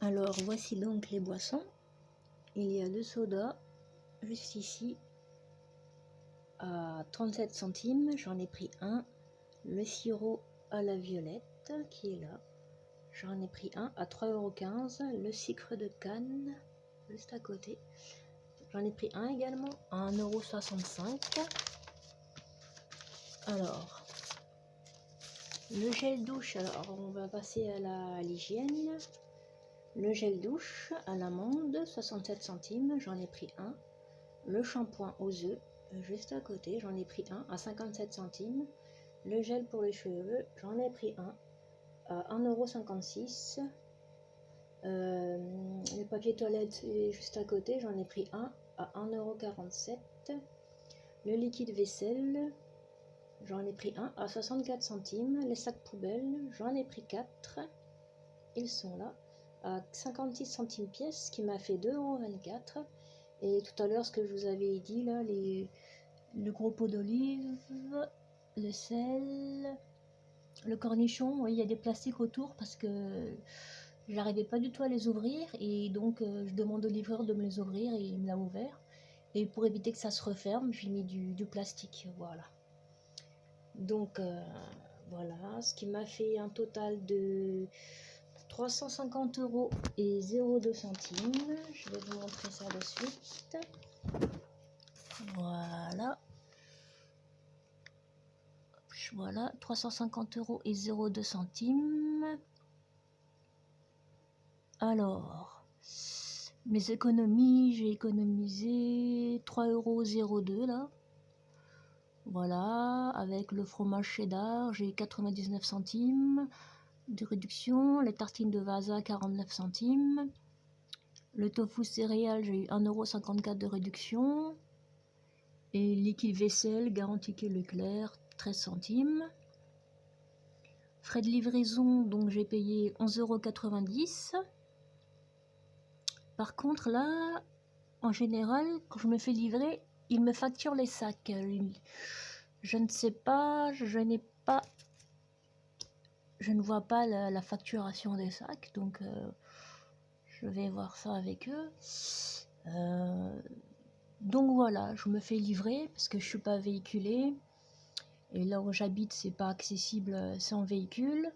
Alors voici donc les boissons. Il y a le soda juste ici à 37 centimes, j'en ai pris un. Le sirop à la violette qui est là, j'en ai pris un à 3,15 €. Le sucre de canne juste à côté, j'en ai pris un également à 1,65 €. Alors le gel douche, alors on va passer à l'hygiène. Le gel douche à l'amande 67 centimes, j'en ai pris un. Le shampoing aux œufs juste à côté, j'en ai pris un à 57 centimes. Le gel pour les cheveux, j'en ai pris un à 1,56 €. Le papier toilette est juste à côté, j'en ai pris un à 1,47 €. Le liquide vaisselle, j'en ai pris un à 64 centimes. Les sacs poubelles, j'en ai pris 4. Ils sont là à 56 centimes pièce, ce qui m'a fait 2,24 €. Et tout à l'heure, ce que je vous avais dit là, le gros pot d'olive, le sel, le cornichon, oui, il y a des plastiques autour parce que j'arrivais pas du tout à les ouvrir et donc je demande au livreur de me les ouvrir et il me l'a ouvert. Et pour éviter que ça se referme, j'ai mis du plastique, voilà. Donc voilà, ce qui m'a fait un total de 350 € et 0,2 centimes. Je vais vous montrer ça de suite. Voilà. Voilà, 350 € et 0,2 centimes. Alors, mes économies, j'ai économisé 3,02 € là. Voilà, avec le fromage cheddar, j'ai 99 centimes de réduction. Les tartines de Vasa, 49 centimes. Le tofu céréales, j'ai eu 1,54 € de réduction. Et liquide vaisselle, garantie Leclerc, 13 centimes. Frais de livraison, donc j'ai payé 11,90 €. Par contre, là, en général, quand je me fais livrer, ils me facturent les sacs. Je ne sais pas, je ne vois pas la facturation des sacs, donc je vais voir ça avec eux. Donc voilà, je me fais livrer parce que je suis pas véhiculée et là où j'habite c'est pas accessible sans véhicule,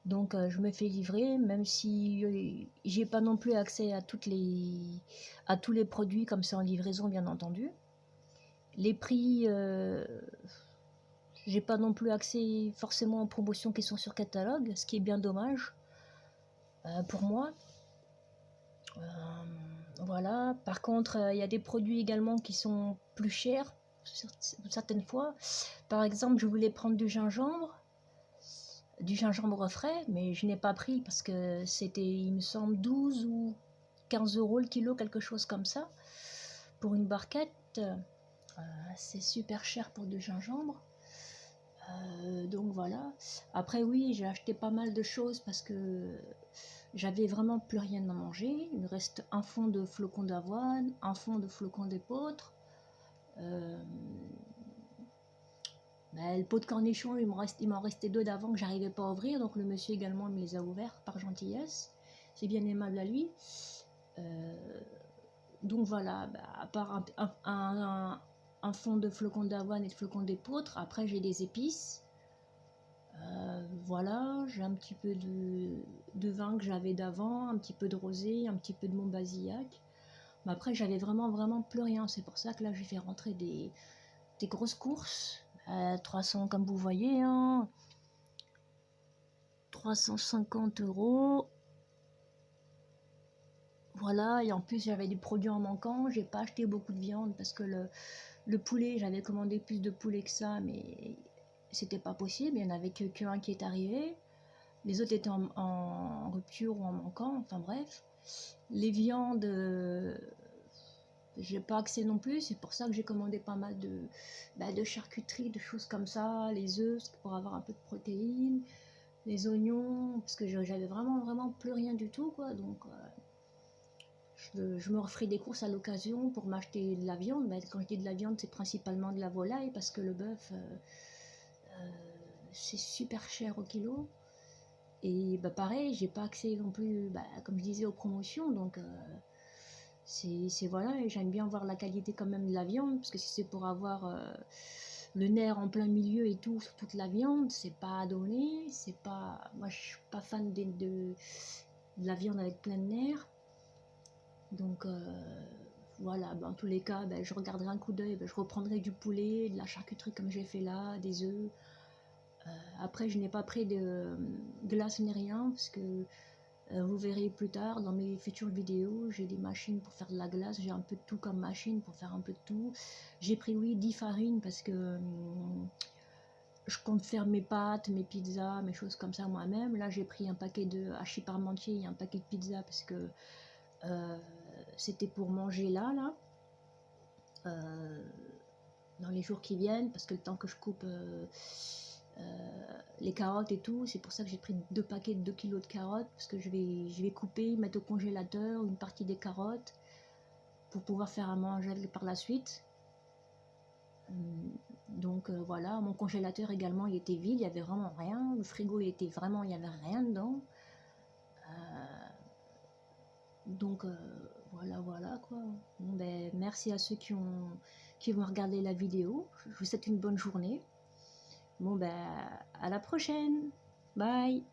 donc je me fais livrer, même si j'ai pas non plus accès à tous les produits comme c'est en livraison bien entendu. Les prix, j'ai pas non plus accès forcément aux promotions qui sont sur catalogue, ce qui est bien dommage pour moi. Voilà. Par contre, il y a des produits également qui sont plus chers certaines fois. Par exemple, je voulais prendre du gingembre frais, mais je n'ai pas pris parce que c'était, il me semble, 12 ou 15 € le kilo, quelque chose comme ça, pour une barquette. C'est super cher pour du gingembre. Donc voilà. Après oui, j'ai acheté pas mal de choses parce que j'avais vraiment plus rien à manger. Il me reste un fond de flocons d'avoine, un fond de flocons d'épeautre. Le pot de cornichons, il m'en restait 2 d'avant que j'arrivais pas à ouvrir, donc le monsieur également me les a ouverts par gentillesse. C'est bien aimable à lui. Donc voilà, à part un fond de flocons d'avoine et de flocons d'épeautre, après j'ai des épices. Voilà, j'ai un petit peu de vin que j'avais d'avant, un petit peu de rosé, un petit peu de Montbazillac. Mais après, j'avais vraiment plus rien. C'est pour ça que là, j'ai fait rentrer des grosses courses. 300, comme vous voyez, hein, 350 €. Voilà, et en plus, j'avais des produits en manquant. J'ai pas acheté beaucoup de viande parce que le poulet, j'avais commandé plus de poulet que ça, mais c'était pas possible. Il n'y en avait qu'un qui est arrivé. Les autres étaient en rupture ou en manquant, enfin bref. Les viandes, j'ai pas accès non plus, c'est pour ça que j'ai commandé pas mal de charcuterie, de choses comme ça, les œufs pour avoir un peu de protéines, les oignons, parce que j'avais vraiment plus rien du tout, quoi. Donc je me referai des courses à l'occasion pour m'acheter de la viande. Mais quand je dis de la viande, c'est principalement de la volaille, parce que le bœuf, c'est super cher au kilo. Et bah pareil, j'ai pas accès non plus, bah, comme je disais, aux promotions, donc c'est voilà, et j'aime bien voir la qualité quand même de la viande, parce que si c'est pour avoir le nerf en plein milieu et tout sur toute la viande, c'est pas à donner, c'est pas, moi je suis pas fan de la viande avec plein de nerfs, donc voilà, bah, en tous les cas, bah, je regarderai un coup d'œil, bah, je reprendrai du poulet, de la charcuterie comme j'ai fait là, des œufs. Après, je n'ai pas pris de glace ni rien, parce que vous verrez plus tard dans mes futures vidéos, j'ai des machines pour faire de la glace, j'ai un peu de tout comme machine pour faire un peu de tout. J'ai pris, oui, 10 farines parce que je compte faire mes pâtes, mes pizzas, mes choses comme ça moi-même. Là, j'ai pris un paquet de hachis parmentier et un paquet de pizza parce que euh, c'était pour manger là, euh, dans les jours qui viennent, parce que le temps que je coupe les carottes et tout, c'est pour ça que j'ai pris 2 paquets de 2 kilos de carottes, parce que je vais couper, mettre au congélateur une partie des carottes pour pouvoir faire à manger par la suite. Donc voilà, mon congélateur également il était vide, il n'y avait vraiment rien, le frigo il était vraiment, il n'y avait rien dedans. Donc voilà quoi. Bon, ben, merci à ceux qui vont regarder la vidéo, je vous souhaite une bonne journée. Bon ben à la prochaine, bye.